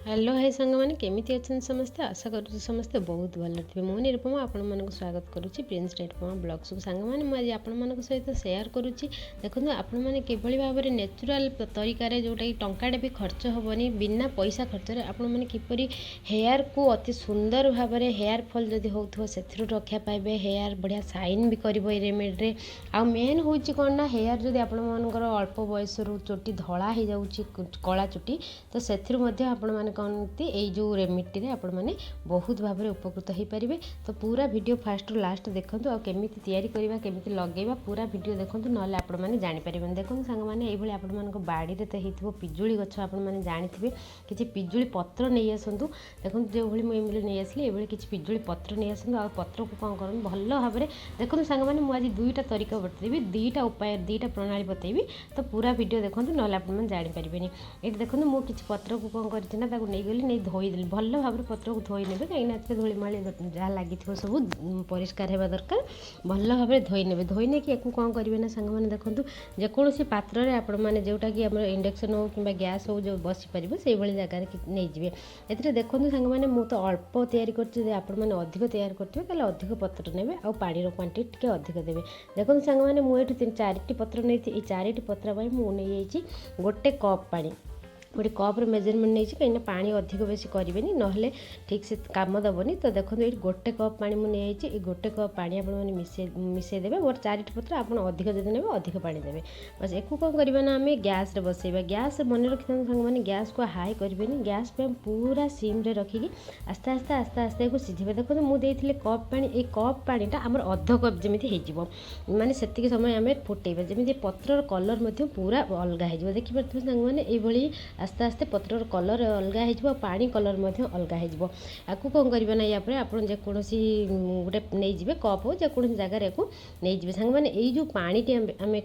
Hello hi सांग मैंने केमी अच्छा समस्ते आशा करुँच समस्ते बहुत भल थे मु निरुपमा आपण स्वागत करुच्ची प्रिंस निरुपमा ब्लॉग सब सांग मैंने मुझे आपण सहित सेयार करुच्ची देखो आपण मैंने किभली भाव में नेचुराल तरीके जोटा कि टंकाटे भी खर्च हेनी बिना पैसा खर्च आपण मैंने किपरि हेयर को अति सुंदर भाव में हेयर फॉल जदि हो से रक्षा पाइबे हेयर बढ़िया साइन भी कर रेमेड्रे आ मेन हूँ कौन ना हेयर जदि आपर अल्प बयस चोटी धला हो जाऊँगी कला चुटी तो से आपण कहते जो रेमेडी रे आपण मैंने बहुत भाव में उपकृत हो पारे। तो पूरा वीडियो फास्ट रु लास्ट देखूँ आ केमी या केमी लगेगा पूरा वीडियो देखूँ ना आपण मैंने जापर देखो सांग मैंने ये आपण बाड़ी में तो हो पिजुली गछ आपने जानी किसी पिजुली पत्र नहीं आसतु देखो जो मुझे नहीं आसली ये किसी पिजुली पत्र नहीं आसतु आ पत्र को कौन कर भल भाव में देखो सांग मैंने मुझे दुईटा तरीका बतेबी दुईटा उपाय दुईटा प्रणाली बतेबी। तो पूरा वीडियो देखो ना आपने जापरें ये देखो मुझे किसी पत्र को कौन करना नहीं गली नहीं धोईदेली भल भाव में पत्र को धोई ने कहीं धूलीमाली जहाँ लगी सब परिष्कार होगा दरकार भल भाव में धोई नहीं कि कौन करेंगे ना सांग मैंने देखो जेकोसी पात्र में आपण मैंने जोटा कि इंडक्शन हो कि गैस हो जो बसी पार से जगार नहीं जाए ए देखो सांग मैंने मुझे तो अल्प तैयारी करने अधिक तैयार करेंगे अधिक पत्र ने आ पानी क्वांटिटी अधिक देवे। देखो सांग मैंने मुझे चारिटी पत्र नहीं चारिटी पत्र मुझे गोटे कप पानी गोटे कप्र मेजरमेंट नहीं कहीं पानी अधिक बेसी करेंगे ना ठीक से काम दबनी। तो देखो ये गोटे कप पानी मुझे गोटे कप पानी आपने मिसई देवे मोर चारिटी पत्र आप अधिक जब ने अधिक पानी देवे बस एक कौन करवा ना आम गैस बसैबा गैस मन रखी था सांग मैंने गैस को हाई करेंगे गैस पे पूरा सिम रे रखिकी आस्ते आस्ते आस्ते आस्ते को सिझे देखो मुझे कप पानी ये कप पानीटा आम अध कप जमी हो माने से समय आम फुटेबा जमी पत्र कलर पूरा अलग हो देखिए सांग मैंने ये आस्ते आस्ते पत्र कलर अलग हो पानी कलर अलग हो आपको कौन करना या आप जेकोसी गोटे नहीं कप हो जेको जगार को नहीं सांग मैंने ये जो पानी आम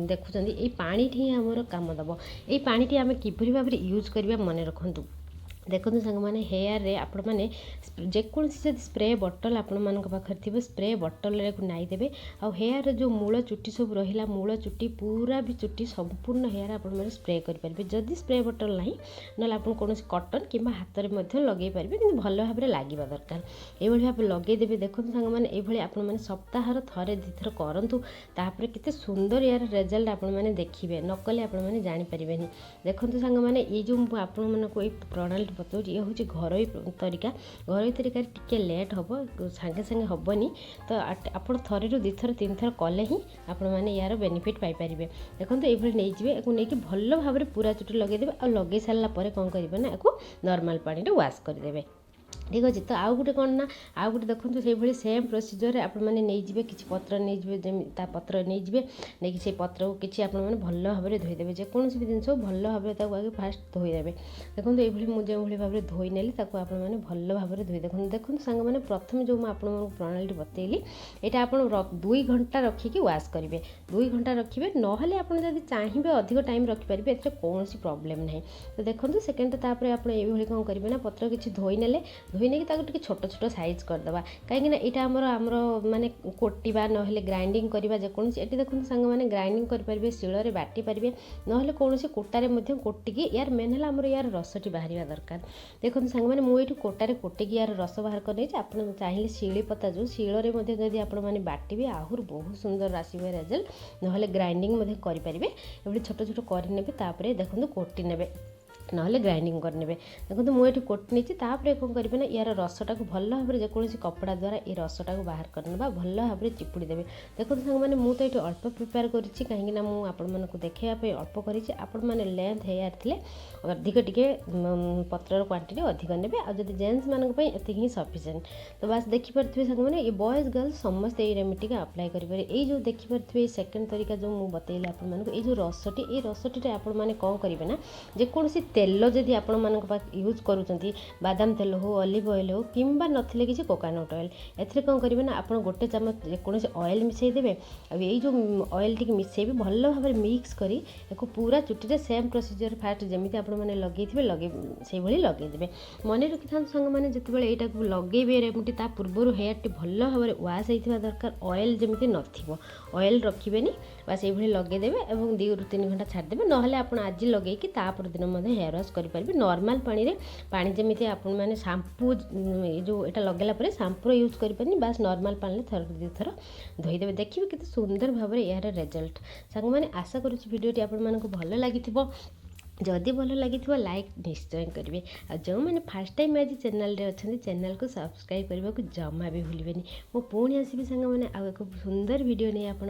देखुं ये पानी ही आमर काम दब ये पानी आम किभली भाव में यूज करवा मन रखु देखो सांग मैंने हेयर रे आपण मैंने जेकोसी स्प्रे बटल आपण मान पाखे थी स्प्रे बटल नाई देवे आ हेयर जो मूल चुटी सब रहा मूल चुटी पूरा भी चुटी संपूर्ण हेयर आप स्प्रे करेंगे जदि स्प्रे बटल ना ना आप कौन कटन कि हाथ में लगे पारे कि भल भाव में लगे दरकार ये भाव लगेदेवे। देखो सांग मैंने ये आपने सप्ताहर थे दुथर करूँ तापर केते सुंदर यार रिजल्ट आपने देखिए नकले आपने जानीपारे। देखो सांग मैंने ये जो आपण को प्रणाली बताऊँ ये हूँ घरोई तरीका टिके लेट हम सांगे सांगे हेनी तो आप थे रू दुथर तीन थर कले ही आपण मैंने यार बेनिफिट पाइपर। देखो ये नहीं नहीं भल भाव में पूरा चुटी लगेदेवे और लगे सारापर कौन करेंगे ना या नॉर्मल पानी वाश करदे ठीक अच्छे। तो आउ गोटे कौन ना आउ गोटे देखो से सेम प्रोसीजर आपने किसी पत्र नहीं पत्र नहीं से पत्र को किसी आप भल भाव में धोईदेवे जेको भी जिन भल भाव में आगे फास्ट धोईदेवे। देखो ये मुझे भाव में धोई नेली आपने भल भाव में धोई देखो देखो सांग मैंने प्रथम जो आपको प्रणाली बतेली यहाँ आप 2 घंटा रखिकी वाश करेंगे 2 घंटा रखिए ना आप चाहिए अधिक टाइम रखिपारे ए कौन प्रोब्लेम ना। तो देखो सेकेंड तापर आप कौन करेंगे ना पत्र किसी धोई नेले धोई नहीं कि छोट छोट साइज करदे कहीं यहाँ आमर माने कोटिबा ना ग्राइंडिंग करवा जेकोसी ये देखो सांग मैंने ग्राइंडिंग करेंगे शिଳରେ बाटी पारे ना कौन कोटारे कोटिकी यार मेन है आमर यार रसटी बाहर दरकार। देखो सांग मैंने मुझे कोटारे कोटिकी यार रस बाहर कर आप चाहिए शिली पता जो शिଳରେ जब आपने बाटे आहर बहुत सुंदर आसवे रेजल्ट ना ग्राइंडिंग करेंगे ये छोट छोट कर देखो कोटी ने ना ग्राइंडिंग करने। देखो मुझे कोटी नहीं कौन करेंगे ना यार रसटा को भल भाव में जेकोसी कपड़ा द्वारा ये रसटा को बाहर करने भल भाव में चिपुड़ी देवे। देखो सांग मैंने मुझे तो ये अल्प प्रिपेयर करी कहीं मुझे देखापी अल्प कर लेंथ हेयर थे अधिक टे पत्र क्वांटिटी अधिक ने आदि जेन्ट्स मानी ही सफिसीयंट। तो बस देखिपे सांग मैंने ये बॉयज गर्ल्स समस्ते ये रेमेडी का अप्लाई करेंगे। ये जो देखिपे सेकेंड तरीका जो मुझे बतैली आपको ये रसटी ये रसटी आपने कौन करेंगे ना जेकोसी तेल जदि आपण यूज करुँच बादाम तेल हो ऑलिव ऑयल हो कि नथिले किसी कोकोनट ऑयल एथरे कौन करेंगे ना आप गोटे चामच जेकोसी ऑयल मिसई देवे ये जो ऑयल टी मिसई भल भाव में मिक्स करी पूरा चुटी सेम प्रोसीजर फास्ट जमी आपने लगे लगे से लगेदेवे। मन रखी था सांग मैंने जिते यहाँ लगे रेमेडी ता पूर्व हेयर टी भल भाव में वाश होता दरकार ऑयल जमी नथिबो ऑयल रखिबेनी बस ये लगेदेवे और 2 ରୁ 3 घंटा छाड़देवे ना आप आज लगे तापर दिन हेयर ब्रश करेंगे नॉर्मल पानी रे पानी जमी आपण मैंने शैम्पू जो एटा लगेला पर शैम्पूर यूज करें बास नॉर्मल पानी थर दु थर धोईदेवे देखिए कितने सुंदर भाव में यार रिजल्ट सांग मैंने आशा करुँच वीडियोटी आपण भल लगी जदि भल लगी लाइक निश्चय करेंगे आ जो मैंने फास्ट टाइम आज चैनल रे अच्छा चैनल को सब्सक्राइब करने को जमा भी भूलें मु पुणी आसबि सांग मैंने आउ एक सुंदर वीडियो नहीं आप